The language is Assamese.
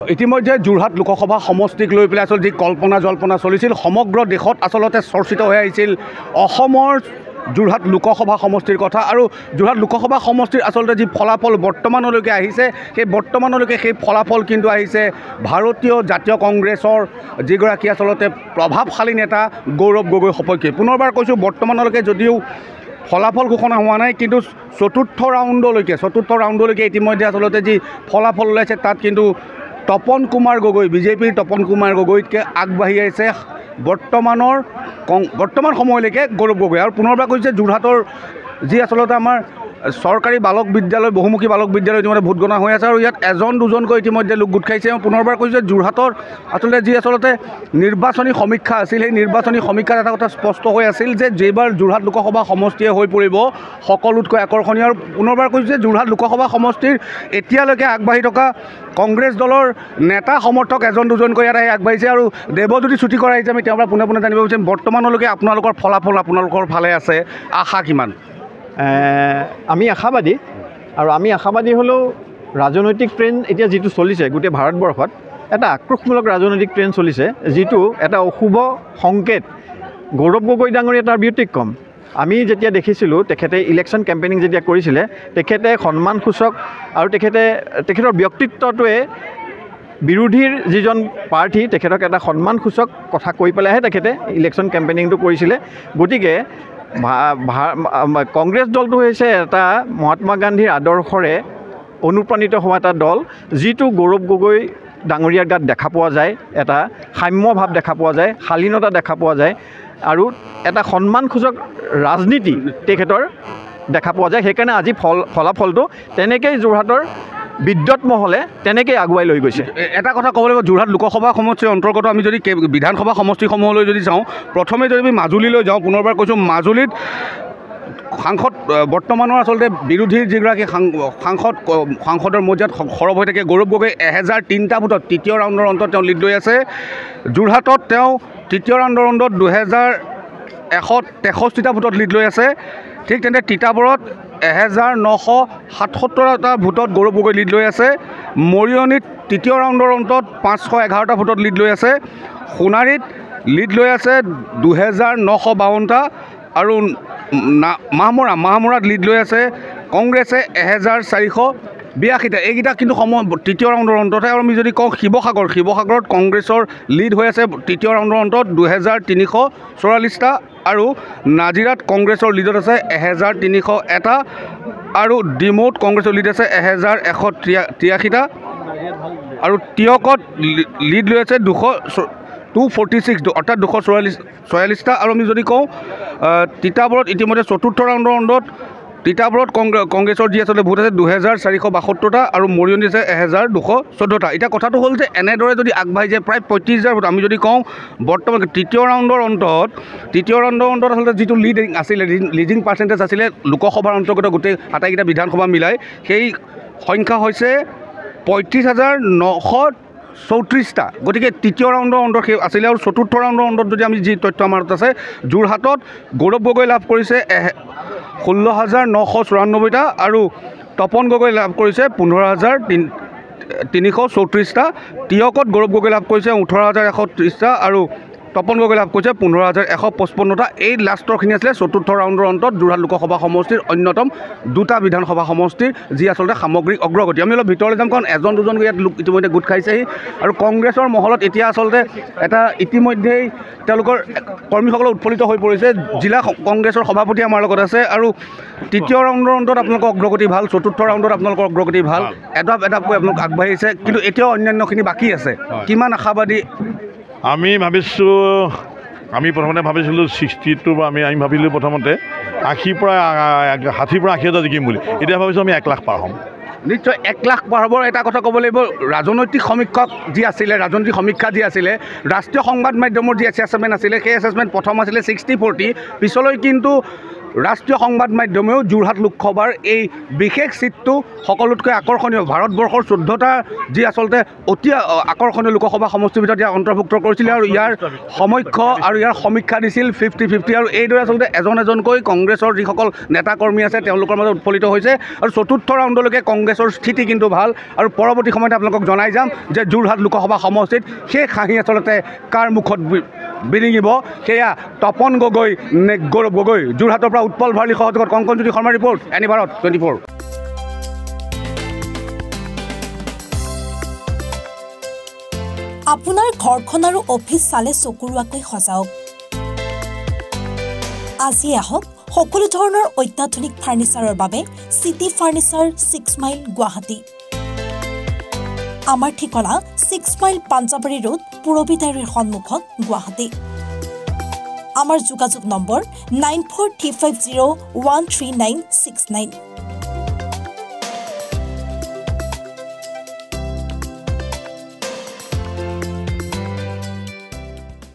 ইতিমধ্যে যোৰহাট লোকসভা সমষ্টিক লৈ পেলাই আচলতে যি কল্পনা জল্পনা চলিছিল সমগ্ৰ দেশত আচলতে চৰ্চিত হৈ আহিছিল অসমৰ যোৰহাট লোকসভা সমষ্টিৰ কথা আৰু যোৰহাট লোকসভা সমষ্টিৰ আচলতে যি ফলাফল বৰ্তমানলৈকে আহিছে সেই বৰ্তমানলৈকে সেই ফলাফল কিন্তু আহিছে ভাৰতীয় জাতীয় কংগ্ৰেছৰ যিগৰাকী আচলতে প্ৰভাৱশালী নেতা গৌৰৱ গগৈ সপক্ষে। পুনৰবাৰ কৈছোঁ বৰ্তমানলৈকে যদিও ফলাফল ঘোষণা হোৱা নাই কিন্তু চতুৰ্থ ৰাউণ্ডলৈকে ইতিমধ্যে আচলতে যি ফলাফল ওলাইছে তাত কিন্তু তপন কুমাৰ গগৈ বিজেপিৰ তপন কুমাৰ গগৈতকৈ আগবাঢ়ি আহিছে বৰ্তমান সময়লৈকে গৌৰৱ গগৈ। আৰু পুনৰবাৰ কৈছে যোৰহাটৰ যি আচলতে আমাৰ চৰকাৰী বালক বিদ্যালয় বহুমুখী বালক বিদ্যালয় ইতিমধ্যে ভোট গণনা হৈ আছে আৰু ইয়াত এজন দুজনকৈ ইতিমধ্যে লোক গোট খাইছে। পুনৰবাৰ কৈছে যোৰহাটৰ আচলতে যি আচলতে নিৰ্বাচনী সমীক্ষা আছিল সেই নিৰ্বাচনী সমীক্ষাত এটা কথা স্পষ্ট হৈ আছিল যে যেইবাৰ যোৰহাট লোকসভা সমষ্টিয়ে হৈ পৰিব সকলোতকৈ আকৰ্ষণীয়। আৰু পুনৰবাৰ কৈছে যে যোৰহাট লোকসভা সমষ্টিৰ এতিয়ালৈকে আগবাঢ়ি থকা কংগ্ৰেছ দলৰ নেতা সমৰ্থক এজন দুজনকৈ ইয়াত আহি আগবাঢ়িছে। আৰু দেৱজ্যোতি চুটিকৰ আহিছে, আমি তেওঁৰ পৰা পোনে পোনে জানিব বিচাৰিম বৰ্তমানলৈকে আপোনালোকৰ ফলাফল আপোনালোকৰ ভালে আছে, আশা কিমান? আমি আশাবাদী আৰু আমি আশাবাদী হ'লেও ৰাজনৈতিক ট্ৰেণ্ড এতিয়া যিটো চলিছে গোটেই ভাৰতবৰ্ষত এটা আক্ৰোশমূলক ৰাজনৈতিক ট্ৰেণ্ড চলিছে যিটো এটা অশুভ সংকেত। গৌৰৱ গগৈ ডাঙৰীয়া তাৰ ব্যতিক্ৰম। আমি যেতিয়া দেখিছিলোঁ তেখেতে ইলেকশ্যন কেম্পেইনিং যেতিয়া কৰিছিলে তেখেতে সন্মানসূচক আৰু তেখেতৰ ব্যক্তিত্বটোৱে বিৰোধীৰ যিজন প্ৰাৰ্থী তেখেতক এটা সন্মানসূচক কথা কৈ পেলাইহে তেখেতে ইলেকশ্যন কেম্পেইনিংটো কৰিছিলে। গতিকে কংগ্ৰেছ দলটো হৈছে এটা মহাত্মা গান্ধীৰ আদৰ্শৰে অনুপ্ৰাণিত হোৱা এটা দল যিটো গৌৰৱ গগৈ ডাঙৰীয়াৰ গাত দেখা পোৱা যায়, এটা সাম্য ভাৱ দেখা পোৱা যায়, শালীনতা দেখা পোৱা যায় আৰু এটা সন্মানসূচক ৰাজনীতি তেখেতৰ দেখা পোৱা যায়। সেইকাৰণে আজি ফলাফলটো তেনেকৈয়ে যোৰহাটৰ বিদ্যুৎ মহলে তেনেকৈ আগুৱাই লৈ গৈছে। এটা কথা ক'ব লাগিব, যোৰহাট লোকসভা সমষ্টিৰ অন্তৰ্গত আমি যদি বিধানসভা সমষ্টিসমূহলৈ যদি যাওঁ, প্ৰথমে যদি আমি মাজুলীলৈ যাওঁ, পুনৰবাৰ কৈছোঁ মাজুলীত সাংসদ বৰ্তমানৰ আচলতে বিৰোধীৰ যিগৰাকী সাংসদৰ মজিয়াত সৰব হৈ থাকে গৌৰৱ গগৈ 1003টা ভোটত তৃতীয় ৰাউণ্ডৰ অন্তত তেওঁ লিড লৈ আছে। যোৰহাটত তেওঁ তৃতীয় ৰাউণ্ডৰ অন্তত 2163টা ভোটত লিড লৈ আছে। ঠিক তেনেদৰে তিতাবৰত 1977টা ভোটত গৌৰৱ গগৈ লিড লৈ আছে। মৰিয়নিত তৃতীয় ৰাউণ্ডৰ অন্তত 511টা ভোটত লিড লৈ আছে। সোণাৰীত লিড লৈ আছে 2952টা আৰু মাহমৰাত লিড লৈ আছে কংগ্ৰেছে 1482টা। এইকেইটা কিন্তু তৃতীয় ৰাউণ্ডৰ অন্ততহে। আৰু আমি যদি কওঁ শিৱসাগৰত কংগ্ৰেছৰ লিড হৈ আছে তৃতীয় ৰাউণ্ডৰ অন্তত 2344টা আৰু নাজিৰাত কংগ্ৰেছৰ লিডত আছে 1301টা আৰু ডিমৌত কংগ্ৰেছৰ লিড আছে 1183টা আৰু টিয়কত লিড লৈ আছে 246 অৰ্থাৎ 244টা। আৰু আমি যদি কওঁ তিতাবৰত ইতিমধ্যে চতুৰ্থ ৰাউণ্ডৰ অন্তত তিতাবৰত কংগ্ৰেছৰ যি আচলতে ভোট আছে 2472টা আৰু মৰিয়নি আছে 1214টা। এতিয়া কথাটো হ'ল যে এনেদৰে যদি আগবাঢ়ি যায় প্ৰায় 35,000 ভোট। আমি যদি কওঁ বৰ্তমান তৃতীয় ৰাউণ্ডৰ অন্তত আচলতে যিটো লিডিং পাৰ্চেণ্টেজ আছিলে লোকসভাৰ অন্তৰ্গত গোটেই আটাইকেইটা বিধানসভা মিলাই সেই সংখ্যা হৈছে 35,934টা। গতিকে তৃতীয় ৰাউণ্ডৰ অন্তত সেই আছিলে। আৰু চতুৰ্থ ৰাউণ্ডৰ অন্তত যদি আমি যি তথ্য আমাৰ আছে যোৰহাটত গৌৰৱ গগৈ লাভ কৰিছে 16,994টা আৰু তপন গগৈ লাভ কৰিছে 15,334টা। টিয়কত গৌৰৱ গগৈ লাভ কৰিছে 18,130টা আৰু তপন গগৈ লাভ কৰিছে 15,155টা। এই লাষ্টৰখিনি আছিলে চতুৰ্থ ৰাউণ্ডৰ অন্তত যোৰহাট লোকসভা সমষ্টিৰ অন্যতম দুটা বিধানসভা সমষ্টিৰ যি আচলতে সামগ্ৰিক অগ্ৰগতি। আমি অলপ ভিতৰলৈ যাম কাৰণ এজন দুজনকৈ ইয়াত লোক ইতিমধ্যে গোট খাইছেহি আৰু কংগ্ৰেছৰ মহলত এতিয়া আচলতে এটা ইতিমধ্যেই তেওঁলোকৰ কৰ্মীসকলে উৎফুল্লিত হৈ পৰিছে। জিলা কংগ্ৰেছৰ সভাপতি আমাৰ লগত আছে আৰু তৃতীয় ৰাউণ্ডৰ অন্তত আপোনালোকৰ অগ্ৰগতি ভাল, চতুৰ্থ ৰাউণ্ডত আপোনালোকৰ অগ্ৰগতি ভাল, এধাপকৈ আপোনালোক আগবাঢ়িছে কিন্তু এতিয়াও অন্যান্যখিনি বাকী আছে। কিমান আশাবাদী? আমি প্ৰথমতে ভাবিছিলোঁ 60টো আমি ভাবিলোঁ প্ৰথমতে 60 পৰা 80,000 জিকিম বুলি। এতিয়া ভাবিছোঁ আমি 1 লাখ পাৰ হ'ম। নিশ্চয় 1 লাখ পাৰ হ'বৰ এটা কথা ক'ব লাগিব, ৰাজনৈতিক সমীক্ষক যি আছিলে ৰাজনৈতিক সমীক্ষা যি আছিলে ৰাষ্ট্ৰীয় সংবাদ মাধ্যমৰ যি এছেছমেণ্ট আছিলে সেই এছেছমেণ্ট প্ৰথম আছিলে 60-40, পিছলৈ কিন্তু ৰাষ্ট্ৰীয় সংবাদ মাধ্যমেও যোৰহাট লোকসভাৰ এই বিশেষ চিটটো সকলোতকৈ আকৰ্ষণীয় ভাৰতবৰ্ষৰ 14টা যি আচলতে অতি আকৰ্ষণীয় লোকসভা সমষ্টিৰ ভিতৰত ইয়াক অন্তৰ্ভুক্ত কৰিছিলে আৰু ইয়াৰ সমীক্ষা আৰু ইয়াৰ সমীক্ষা দিছিল 50-50 আৰু এইদৰে আচলতে এজনকৈ কংগ্ৰেছৰ যিসকল নেতাকৰ্মী আছে তেওঁলোকৰ মাজত উৎফুল্লিত হৈছে আৰু চতুৰ্থ ৰাউণ্ডলৈকে কংগ্ৰেছৰ স্থিতি কিন্তু ভাল আৰু পৰৱৰ্তী সময়ত আপোনালোকক জনাই যাম যে যোৰহাট লোকসভা সমষ্টিত সেই হাঁহি আচলতে কাৰ মুখত বিৰিঙিব সেয়া তপন গগৈ নে গৌৰৱ গগৈ যোৰহাটৰ পৰা উৎপল ভৰালী সহযোগত কংকনজ্যোতি শৰ্মা ৰিপৰ্ট এনি ভাৰত 24 আপোনাৰ ঘৰখন আৰু অফিচ চালে চকুৰুৱাকৈ সজাওক আজি আহক সকলো ধৰণৰ অত্যাধুনিক ফাৰ্নিচাৰৰ বাবে সিটি ফাৰ্নিচাৰ 6 মাইল গুৱাহাটী আমাৰ ঠিকনা 6 মাইল পাঞ্জাবাৰী ৰোড পুৰবিতাৰীৰ সন্মুখত গুৱাহাটী আমাৰ যোগাযোগ নম্বৰ 9435013969